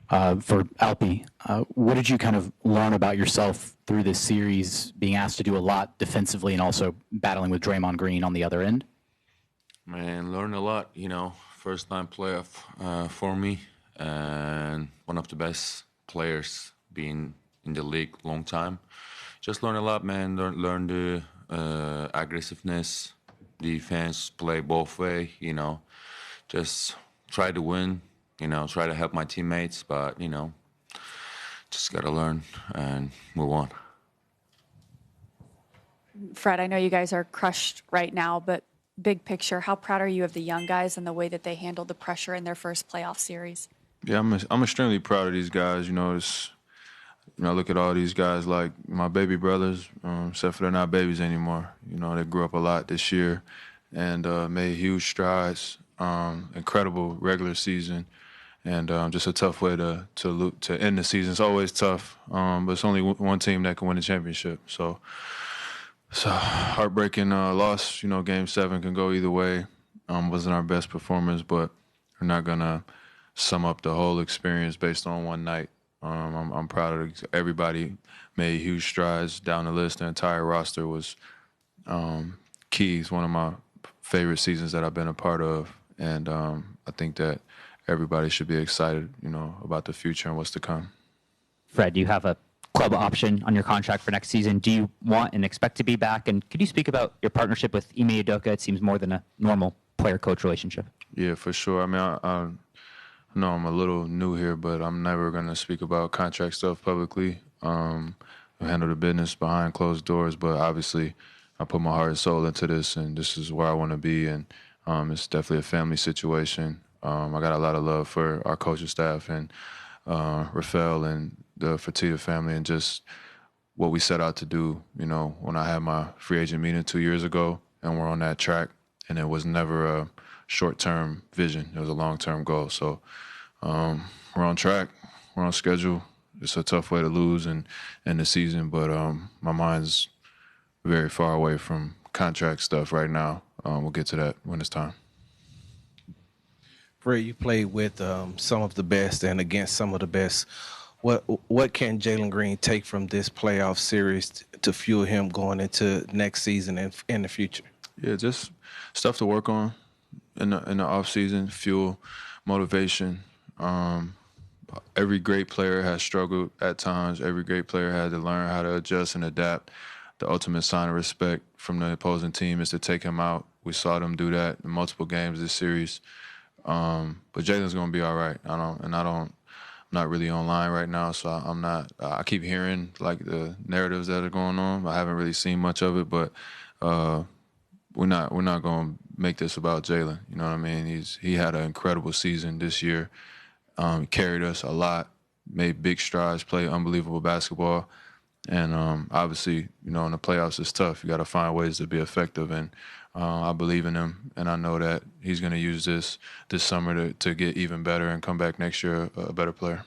For Alpi, what did you kind of learn about yourself through this series, being asked to do a lot defensively and also battling with Draymond Green on the other end? Man, learned a lot, first time playoff for me, and one of the best players being in the league long time. Just learn a lot, man. Learn the aggressiveness, defense, play both way, just try to win, try to help my teammates, but, just got to learn and move on. Fred, I know you guys are crushed right now, but big picture, how proud are you of the young guys and the way that they handled the pressure in their first playoff series? Yeah, I'm extremely proud of these guys. I look at all these guys like my baby brothers, except for they're not babies anymore. They grew up a lot this year and made huge strides. Incredible regular season, and just a tough way to end the season. It's always tough, but it's only one team that can win the championship. So it's a heartbreaking loss. Game 7 can go either way. Wasn't our best performance, but we're not gonna sum up the whole experience based on one night. I'm proud of everybody. Made huge strides down the list. The entire roster was key. It's one of my favorite seasons that I've been a part of, and I think that everybody should be excited, about the future and what's to come. Fred, you have a club option on your contract for next season. Do you want and expect to be back? And could you speak about your partnership with Ime Udoka? It seems more than a normal player-coach relationship. Yeah, for sure. I mean, I know I'm a little new here, but I'm never going to speak about contract stuff publicly. I handle the business behind closed doors, but obviously I put my heart and soul into this, and this is where I want to be, and it's definitely a family situation. I got a lot of love for our coaching staff and Rafael and the Fertitta family, and just what we set out to do. When I had my free agent meeting 2 years ago, and we're on that track, and it was never a short-term vision. It was a long-term goal. So we're on track. We're on schedule. It's a tough way to lose in the season, but my mind's very far away from contract stuff right now. We'll get to that when it's time. Fred, you played with some of the best and against some of the best. What can Jalen Green take from this playoff series to fuel him going into next season and in the future? Yeah, just stuff to work on in the off season, fuel, motivation. Every great player has struggled at times. Every great player had to learn how to adjust and adapt. The ultimate sign of respect from the opposing team is to take him out. We saw them do that in multiple games this series. But Jalen's going to be all right. I'm not really online right now, so I'm not. I keep hearing like the narratives that are going on. I haven't really seen much of it, but we're not going to make this about Jalen. You know what I mean? He had an incredible season this year. He carried us a lot, made big strides, played unbelievable basketball, and obviously, in the playoffs it's tough. You got to find ways to be effective, and I believe in him, and I know that he's going to use this summer to get even better and come back next year a better player.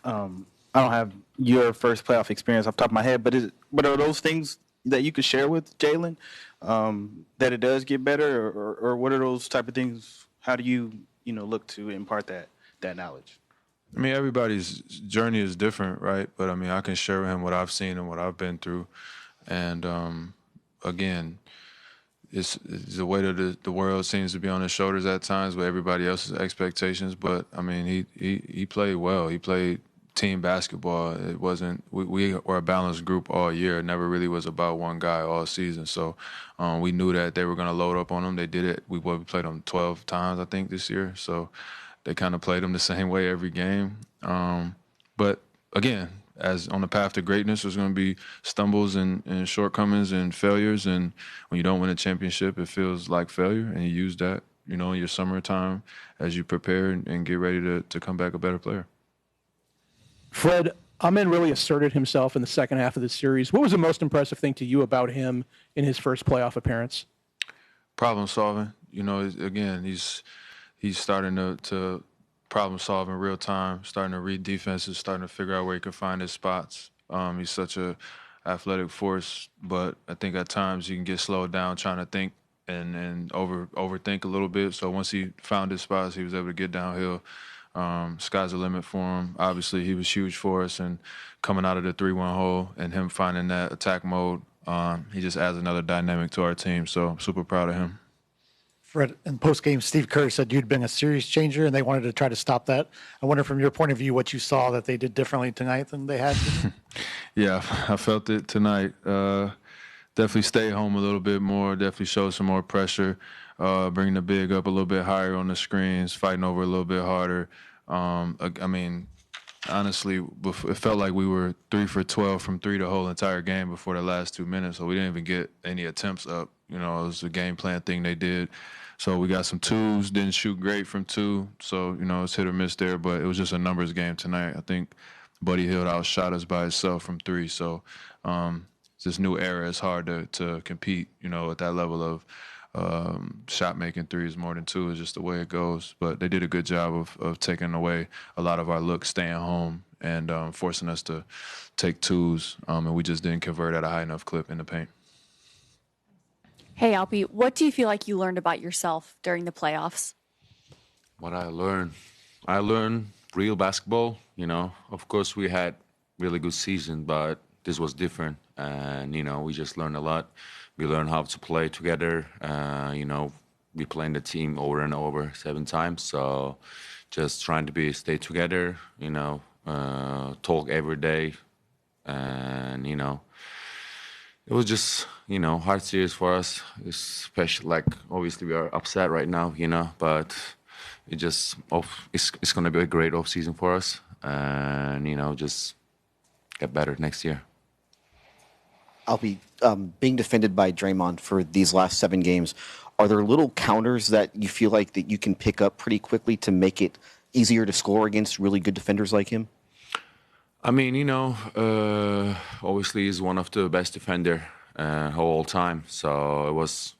I don't have your first playoff experience off the top of my head, but are those things that you could share with Jalen, that it does get better, or what are those type of things? How do you look to impart that knowledge? I mean, everybody's journey is different, right? But I mean, I can share with him what I've seen and what I've been through, and again, it's the weight of the world seems to be on his shoulders at times with everybody else's expectations. But I mean, he played well. He played team basketball. It wasn't we were a balanced group all year. It never really was about one guy all season. So we knew that they were going to load up on him. They did it. We played them 12 times, I think, this year. So they kind of played him the same way every game. But again, as on the path to greatness, there's going to be stumbles and shortcomings and failures. And when you don't win a championship, it feels like failure. And you use that, in your summertime as you prepare and get ready to come back a better player. Fred, Amen really asserted himself in the second half of the series. What was the most impressive thing to you about him in his first playoff appearance? Problem solving. Again, he's starting to problem solve in real time, starting to read defenses, starting to figure out where he can find his spots. He's such a athletic force, but I think at times he can get slowed down trying to think and overthink a little bit. So once he found his spots, he was able to get downhill Sky's the limit for him. Obviously, he was huge for us, and coming out of the 3-1 hole and him finding that attack mode, he just adds another dynamic to our team. So I'm super proud of him. Fred, in post-game, Steve Kerr said you'd been a series changer, and they wanted to try to stop that. I wonder, from your point of view, what you saw that they did differently tonight than they had. Yeah, I felt it tonight. Definitely stay home a little bit more. Definitely show some more pressure. Bring the big up a little bit higher on the screens, fighting over a little bit harder. I mean, honestly, it felt like we were 3 for 12 from 3 the whole entire game before the last 2 minutes, so we didn't even get any attempts up. You know, it was a game plan thing they did. So we got some 2s, didn't shoot great from 2. So, you know, it's hit or miss there, but it was just a numbers game tonight. I think Buddy Hield outshot us by himself from 3. So this new era, it's hard to compete, you know, at that level of shot making 3s more than 2 is just the way it goes. But they did a good job of taking away a lot of our looks, staying home, and forcing us to take 2s. And we just didn't convert at a high enough clip in the paint. Hey, Alpi, what do you feel like you learned about yourself during the playoffs? What I learned real basketball. You know, of course we had really good season, but this was different, and you know, we just learned a lot. We learned how to play together. You know, we played the team over and over 7 times, so just trying to stay together. You know, talk every day, and you know, it was just, you know, hard series for us. Especially, like, obviously we are upset right now, you know, but it just it's going to be a great off season for us, and you know, just get better next year. I'll be being defended by Draymond for these last 7 games. Are there little counters that you feel like that you can pick up pretty quickly to make it easier to score against really good defenders like him? I mean, you know, obviously he's one of the best defender of all time, so it was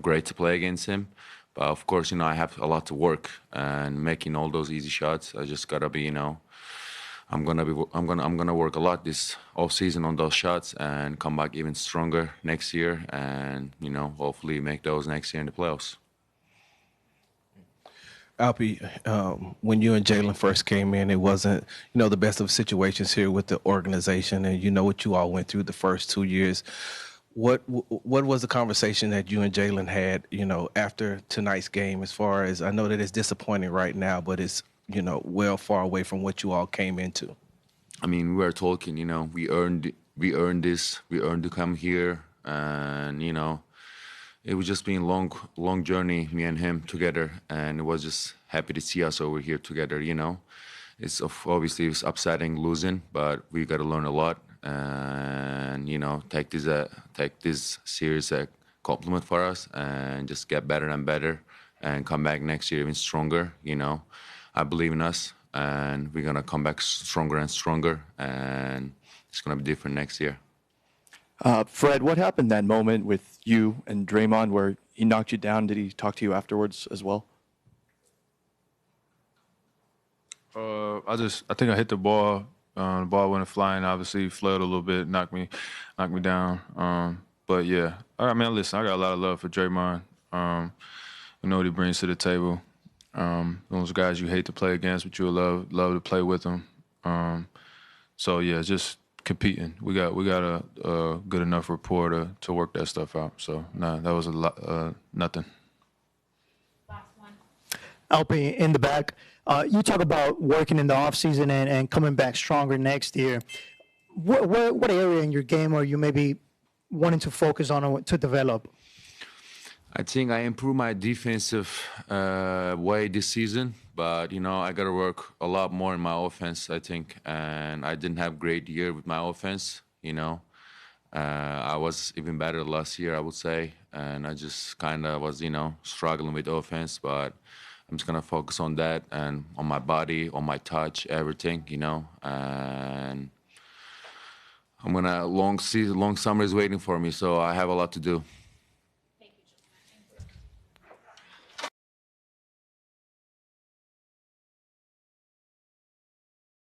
great to play against him. But of course, you know, I have a lot to work, and making all those easy shots, I just gotta be, you know, I'm gonna work a lot this off season on those shots and come back even stronger next year, and you know, hopefully make those next year in the playoffs. Alpi, when you and Jalen first came in, it wasn't, you know, the best of situations here with the organization, and you know what you all went through the first 2 years. What was the conversation that you and Jalen had, you know, after tonight's game? As far as, I know that it's disappointing right now, but it's, you know, well far away from what you all came into. I mean, we were talking, you know, we earned this, we earned to come here, and you know, it was just been long journey, me and him together, and it was just happy to see us over here together. You know, it's obviously it's upsetting losing, but we got to learn a lot, and you know, take this series a compliment for us, and just get better and better, and come back next year even stronger. You know, I believe in us, and we're gonna come back stronger and stronger, and it's gonna be different next year. Fred, what happened that moment with you and Draymond where he knocked you down? Did he talk to you afterwards as well? I think I hit the ball. The ball went flying. Obviously, flailed a little bit, knocked me down. But yeah, I mean, listen, I got a lot of love for Draymond. You know what he brings to the table. Those guys you hate to play against, but you love to play with them. So yeah, just competing. We got a good enough rapport to work that stuff out. So nah, that was nothing. Alperen, in the back, you talk about working in the offseason and coming back stronger next year. What area in your game are you maybe wanting to focus on to develop? I think I improved my defensive way this season, but you know, I got to work a lot more in my offense, I think, and I didn't have a great year with my offense. You know, I was even better last year, I would say, and I just kind of was, you know, struggling with offense, but I'm just gonna focus on that and on my body, on my touch, everything, you know, and I'm gonna long summer is waiting for me, so I have a lot to do.